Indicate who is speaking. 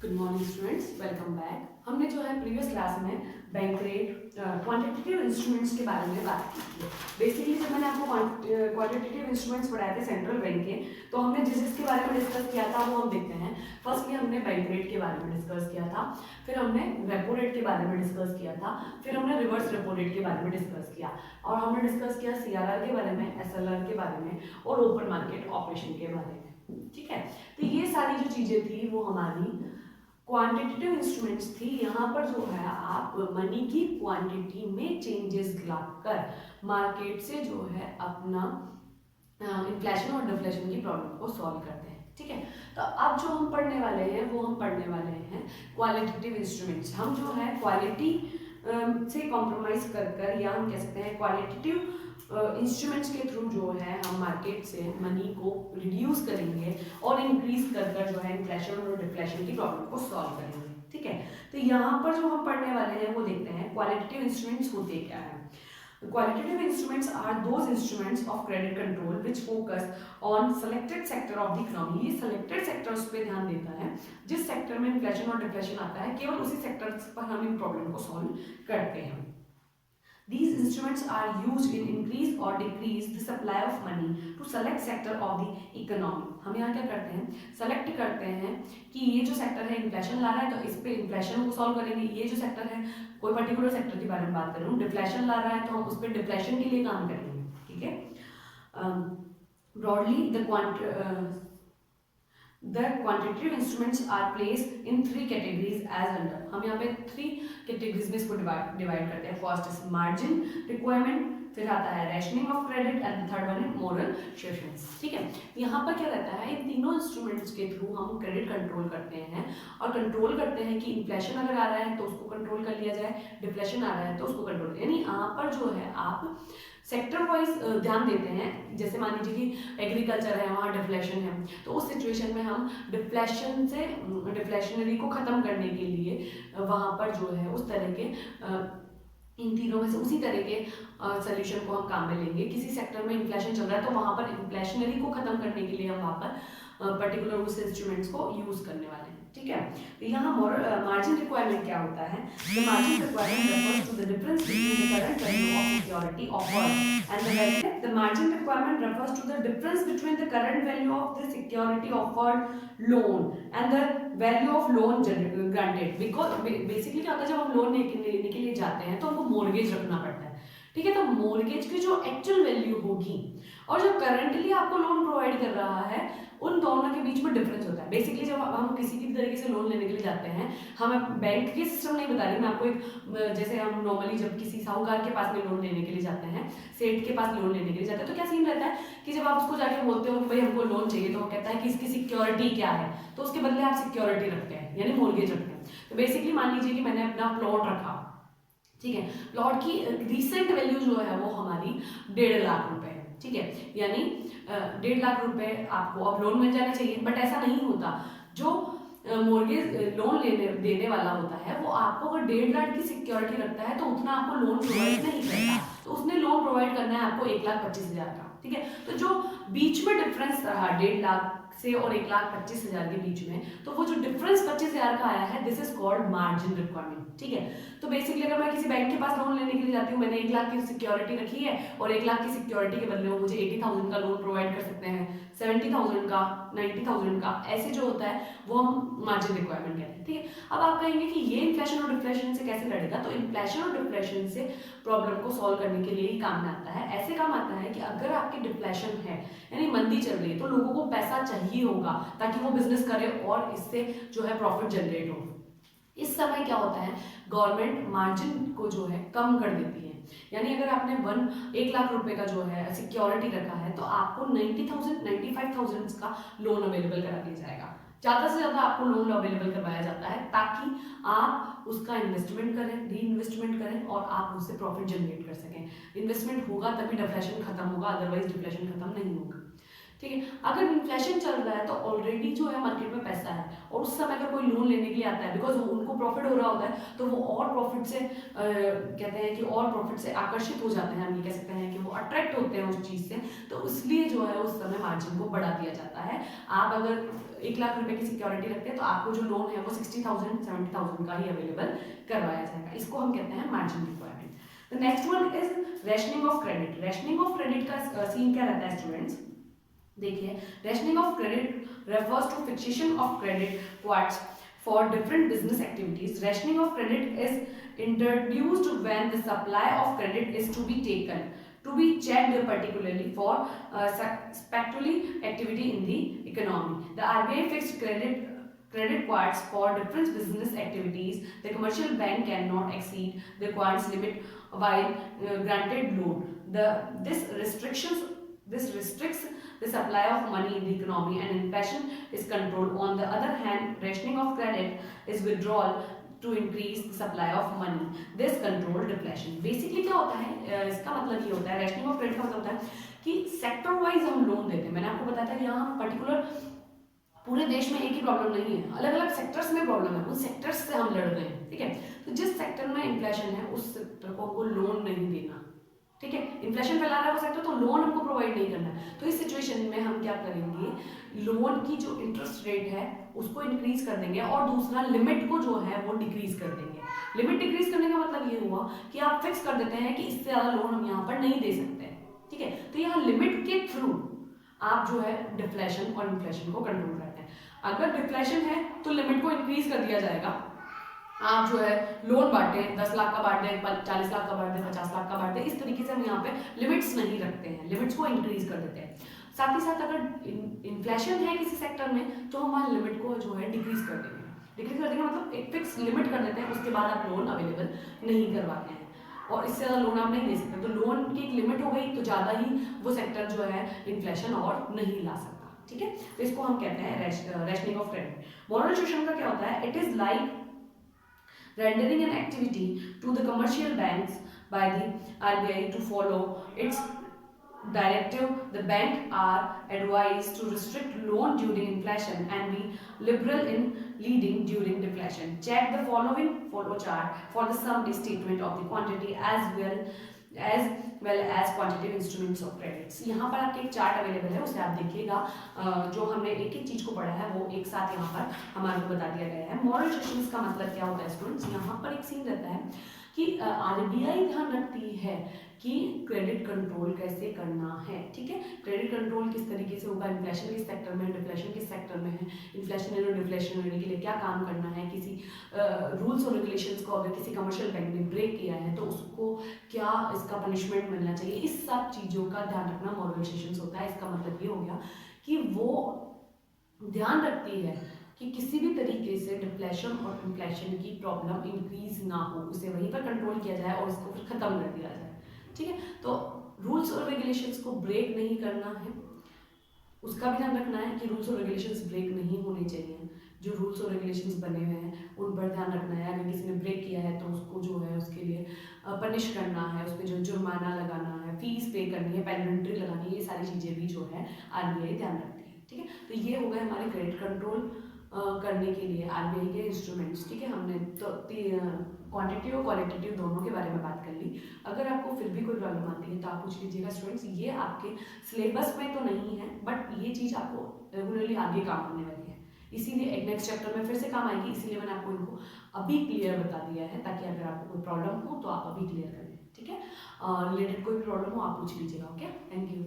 Speaker 1: Good morning students, welcome back. हमने जो है प्रीवियस क्लास में बैंक रेट क्वांटिटेटिव इंस्ट्रूमेंट्स के बारे में बात की थी। बेसिकली जब मैंने आपको क्वांटिटेटिव इंस्ट्रूमेंट्स पढ़ाए थे सेंट्रल बैंक के, तो हमने जिसके बारे में डिस्कस किया था वो हम देखते हैं। फर्स्टली हमने बैंक रेट के बारे में डिस्कस किया था, फिर हमने रेपो रेट के बारे में डिस्कस किया था, फिर हमने रिवर्स रेपो रेट के बारे में डिस्कस किया, और हमने डिस्कस किया CRR के बारे में, SLR के बारे में और ओपन मार्केट ऑपरेशन के बारे में। ठीक है, तो ये सारी जो चीज़ें थी वो हमारी क्वांटिटेटिव इंस्ट्रूमेंट्स थी। यहाँ पर जो है आप मनी की क्वांटिटी में चेंजेस लाकर मार्केट से जो है अपना इन्फ्लेशन और डिफ्लेशन की प्रॉब्लम को सॉल्व करते हैं। ठीक है, तो अब जो हम पढ़ने वाले हैं वो हम पढ़ने वाले हैं क्वालिटेटिव इंस्ट्रूमेंट्स। हम जो है क्वालिटी से कॉम्प्रोमाइज कर या हम कह सकते हैं क्वालिटेटिव इंस्ट्रूमेंट्स के थ्रू जो है हम मार्केट से मनी को रिड्यूस करेंगे और इंक्रीज कर जो है इन्फ्लेशन और डिफ्लेशन की प्रॉब्लम को सॉल्व करेंगे। ठीक है, तो यहाँ पर जो हम पढ़ने वाले हैं वो देखते हैं क्वालिटेटिव इंस्ट्रूमेंट्स होते क्या है। Qualitative instruments are those instruments of credit control which focus on selected sector of the economy। ये selected sectors पे ध्यान देता है, जिस सेक्टर में इन्फ्लेशन और डिफ्लेशन आता है केवल उसी सेक्टर्स पर हम इन प्रॉब्लम को सॉल्व करते हैं। These instruments are used in increase or decrease the supply of money to select sector of the economy। हम यहाँ क्या करते हैं, सेलेक्ट करते हैं कि ये जो सेक्टर है इन्फ्लेशन ला रहा है तो इस पे इन्फ्लेशन को सॉल्व करेंगे। ये जो सेक्टर है, कोई पर्टिकुलर सेक्टर के बारे में बात कर रहा हूँ, डिफ्लेशन ला रहा है तो हम उस पर डिफ्लेशन के लिए काम करेंगे। ठीक है, broadly The quantitative instruments are placed in 3 categories as under। हम यहाँ पे 3 categories में इसको डिवाइड करते हैं। फर्स्ट इज मार्जिन रिक्वायरमेंट, फिर आता है rationing of credit and third one है मोरल शेफिंग्स। ठीक है, यहाँ पर क्या रहता है, इन तीनों इंस्ट्रूमेंट्स के थ्रू हम क्रेडिट कंट्रोल करते हैं और कंट्रोल करते हैं कि इन्फ्लेशन अगर आ रहा है तो उसको कंट्रोल कर लिया जाए, डिफ्लेशन आ रहा है तो उसको कंट्रोल, यानी यहाँ पर जो है आप सेक्टर वाइज ध्यान देते हैं। जैसे मान लीजिए कि एग्रीकल्चर है, वहाँ डिफ्लेशन है, तो उस सिचुएशन में हम डिफ्लेशन से डिफ्लेशनरी को ख़त्म करने के लिए वहाँ पर जो है उस तरह के इन तीनों में से उसी तरह के सोल्यूशन को हम काम में लेंगे। किसी सेक्टर में इन्फ्लेशन चल रहा है तो वहाँ पर इन्फ्लेशनरी को ख़त्म करने के लिए हम वहाँ पर पर्टिकुलर उस इंस्ट्रूमेंट्स को यूज़ करने वाले हैं। ठीक है, तो यहाँ मार्जिन रिक्वायरमेंट क्या होता है। The margin requirement refers to the difference between the current value of security offered and the value। The margin requirement refers to the difference between the current value of the security offered loan and the value of loan granted। because basically क्या होता है, जब हम loan लेने के लिए जाते हैं तो हमको मोर्गेज रखना पड़ता है। ठीक है, तो मोर्गेज की जो एक्चुअल वैल्यू होगी और जो करंटली आपको लोन प्रोवाइड कर रहा है, उन दोनों के बीच में डिफरेंस होता है। बेसिकली जब हम किसी भी तरीके से लोन लेने के लिए जाते हैं, हमें बैंक के सिस्टम नहीं बता रही मैं आपको, एक जैसे हम नॉर्मली जब किसी साहूकार के पास में लोन लेने के लिए जाते हैं, सेठ के पास लोन लेने के लिए जाते हैं, तो क्या सीन रहता है कि जब आप उसको जाके बोलते हो कि भाई हमको लोन चाहिए, तो वो कहता है कि इसकी सिक्योरिटी क्या है, तो उसके बदले आप सिक्योरिटी रखते हैं यानी मोर्गेज रखते हैं। तो बेसिकली मान लीजिए कि मैंने अपना प्लॉट रखा। ठीक है, प्लॉट की रिसेंट वैल्यू जो है वो हमारी 1.5 लाख रुपए है। ठीक है, यानी 1.5 लाख रुपए आपको अब लोन मिल जाना चाहिए, बट ऐसा नहीं होता। जो मोर्गेज लोन देने वाला होता है वो आपको अगर 1.5 लाख की सिक्योरिटी रखता है तो उतना आपको लोन प्रोवाइड नहीं करता, तो उसने लोन प्रोवाइड करना है आपको 1,25,000 का। ठीक है, तो जो बीच में डिफरेंस रहा 1.5 लाख से और 1,25,000 के बीच में, तो वो जो डिफरेंस 25,000 का आया है, this is called margin requirement. ठीक है, तो बेसिकली अगर मैं किसी बैंक के पास लोन लेने के लिए जाती हूँ, मैंने 1 लाख की सिक्योरिटी रखी है और 1 लाख की सिक्योरिटी के बदले वो मुझे 80,000 का लोन प्रोवाइड कर सकते हैं, 70,000 का, 90,000 का, ऐसे जो होता है वो हम मार्जिन रिक्वायरमेंट कहते हैं। ठीक है, अब आप कहेंगे कि ये इन्फ्लेशन और डिफ्लेशन से कैसे लड़ेगा, तो इन्फ्लेशन और डिफ्लेशन से प्रॉब्लम को सॉल्व करने के लिए ही काम में आता है। ऐसे काम आता है कि अगर आपकी डिफ्लेशन है यानी मंदी चल रही है, तो लोगों को पैसा चाहिए होगा ताकि वो बिजनेस करे और इससे जो है प्रॉफिट जनरेट हो। इस समय क्या होता है, गवर्नमेंट मार्जिन को जो है कम कर देती है, यानी अगर आपने 1 लाख रुपए का जो है सिक्योरिटी रखा है तो आपको 90,000 95,000 का लोन अवेलेबल करा दिया जाएगा। ज़्यादा से ज़्यादा आपको लोन अवेलेबल करवाया जाता है ताकि आप उसका इन्वेस्टमेंट करें, री इन्वेस्टमेंट करें और आप उससे प्रॉफिट जनरेट कर सकें। इन्वेस्टमेंट होगा तभी डिफ्लेशन खत्म होगा, अदरवाइज डिफ्लेशन खत्म नहीं होगा। ठीक है। अगर इन्फ्लेशन चल रहा है तो ऑलरेडी जो है मार्केट में पैसा है, और उस समय अगर कोई लोन लेने के लिए आता है, बिकॉज उनको प्रॉफिट हो रहा होता है, तो वो और प्रॉफिट से कहते हैं कि और प्रॉफिट से आकर्षित हो जाते हैं, हम ये कह सकते हैं कि वो अट्रैक्ट होते हैं उस चीज़ से, तो इसलिए जो है उस समय मार्जिन को बढ़ा दिया जाता है। आप अगर 1 लाख रुपए की सिक्योरिटी रखते हैं तो आपको जो लोन है वो 60,000 70,000 का ही अवेलेबल करवाया जाएगा। इसको हम कहते हैं margin requirement. The next one is rationing of credit. Rationing of credit का सीन क्या रहता है स्टूडेंट्स, देखिए, rationing of credit refers to fixation of credit quotas for different business activities. Rationing of credit is introduced when the supply of credit is to be taken, to be checked particularly for speculative activity in the economy. The RBI fixed credit quotas for different business activities. The commercial bank cannot exceed the quotas limit while granted loan. This restricts the supply of money in the economy and inflation is controlled. On the other hand, rationing of credit is withdrawal to increase the supply of money. This control deflation. Basically क्या होता है, इसका मतलब ये होता है, rationing of credit का मतलब होता है कि सेक्टर वाइज हम लोन देते हैं। मैंने आपको बताया था कि यहाँ पर्टिकुलर पूरे देश में एक ही प्रॉब्लम नहीं है, अलग अलग सेक्टर्स में प्रॉब्लम है, उन सेक्टर्स से हम लड़ रहे हैं, ठीक है। तो जिस सेक्टर में इन्फ्लेशन है उस सेक्टर को हमको लोन नहीं देना, ठीक है। इन्फ्लेशन फैला रहा है वो सेक्टर, तो लोन हमको प्रोवाइड नहीं करना है। तो इस सिचुएशन में हम क्या करेंगे, लोन की जो इंटरेस्ट रेट है उसको इंक्रीज कर देंगे, और दूसरा लिमिट को जो है वो डिक्रीज कर देंगे। लिमिट डिक्रीज करने का मतलब ये हुआ कि आप फिक्स कर देते हैं कि इससे ज़्यादा लोन हम यहाँ पर नहीं दे सकते, ठीक है। तो यहाँ लिमिट के थ्रू आप जो है डिफ्लेशन और इन्फ्लेशन को कंट्रोल करते हैं। अगर डिफ्लेशन है तो लिमिट को इंक्रीज कर दिया जाएगा, आप जो है लोन बांटे, 10 लाख का बांटे, 40 लाख का बांटे, 50 लाख का बांटे, इस तरीके से हम यहाँ पे लिमिट्स नहीं रखते हैं, लिमिट्स को इंक्रीज कर देते हैं। साथ ही साथ अगर इन्फ्लेशन है किसी सेक्टर में तो हम वहाँ लिमिट को जो है डिक्रीज कर देंगे। डिक्रीज कर देंगे मतलब एक फिक्स लिमिट कर देते हैं, उसके बाद आप लोन अवेलेबल नहीं करवाते हैं, और इससे ज़्यादा लोन आप नहीं दे सकते। तो लोन की एक लिमिट हो गई तो ज़्यादा ही वो सेक्टर जो है इन्फ्लेशन और नहीं ला सकता, ठीक है। तो इसको हम कहते हैं rationing of credit. Moral solution का क्या होता है, it is like rendering an activity to the commercial banks by the RBI to follow its directive. The bank are advised to restrict loan during inflation and be liberal in lending during deflation. Check the following flow chart for the summary statement of the quantity as well as quantitative instruments of credits. यहाँ पर आपके एक chart available है, उसे आप देखिएगा। जो हमने एक एक चीज को पढ़ा है वो एक साथ यहाँ पर हमारे को बता दिया गया है। मॉरल सॉल्यूशंस का मतलब क्या होता है स्टूडेंट्स, यहाँ पर एक सीन रहता है कि आरबीआई ध्यान रखती है कि क्रेडिट कंट्रोल कैसे करना है, ठीक है। क्रेडिट कंट्रोल किस तरीके से होगा, इन्फ्लेशन किस सेक्टर में है, डिफ्लेशन किस सेक्टर में है, इन्फ्लेशन और डिफ्लेशन होने के लिए क्या काम करना है, किसी रूल्स और रेगुलेशंस को अगर किसी कमर्शियल बैंक ने ब्रेक किया है तो उसको क्या इसका पनिशमेंट मिलना चाहिए, इस सब चीज़ों का ध्यान रखना मॉरल सॉल्यूशंस होता है। इसका मतलब ये हो गया कि वो ध्यान रखती है कि किसी भी तरीके से डिफ्लेशन और इन्फ्लेशन की प्रॉब्लम इंक्रीज ना हो, उसे वहीं पर कंट्रोल किया जाए और उसको फिर खत्म कर दिया जाए, ठीक है। तो रूल्स और रेगुलेशंस को ब्रेक नहीं करना है, उसका भी ध्यान रखना है कि रूल्स और रेगुलेशंस ब्रेक नहीं होने चाहिए। जो रूल्स और रेगुलेशंस बने हुए हैं उन पर ध्यान रखना है। अगर किसी ने ब्रेक किया है तो उसको जो है उसके लिए पनिश करना है, उस पर जो जुर्माना लगाना है, फीस पे करनी है, पेनल्टी लगानी है, ये सारी चीज़ें भी जो है आरबीआई ध्यान रखती है, ठीक है। तो ये हो गए हमारे क्रेडिट कंट्रोल करने के लिए आरबीआई के इंस्ट्रूमेंट्स, ठीक है। हमने तो क्वांटिटेटिव और क्वालिटेटिव दोनों के बारे में बात कर ली। अगर आपको फिर भी कोई प्रॉब्लम आती है तो आप पूछ लीजिएगा स्टूडेंट्स। ये आपके सिलेबस में तो नहीं है बट ये चीज़ आपको रेगुलरली आगे काम करने वाली है, इसीलिए एक नेक्स्ट चैप्टर में फिर से काम आएगी, इसीलिए मैंने आपको इनको अभी क्लियर बता दिया है ताकि अगर आपको कोई प्रॉब्लम हो तो आप अभी क्लियर कर लें, ठीक है। रिलेटेड कोई भी प्रॉब्लम हो आप पूछ लीजिएगा, ओके। Thank you.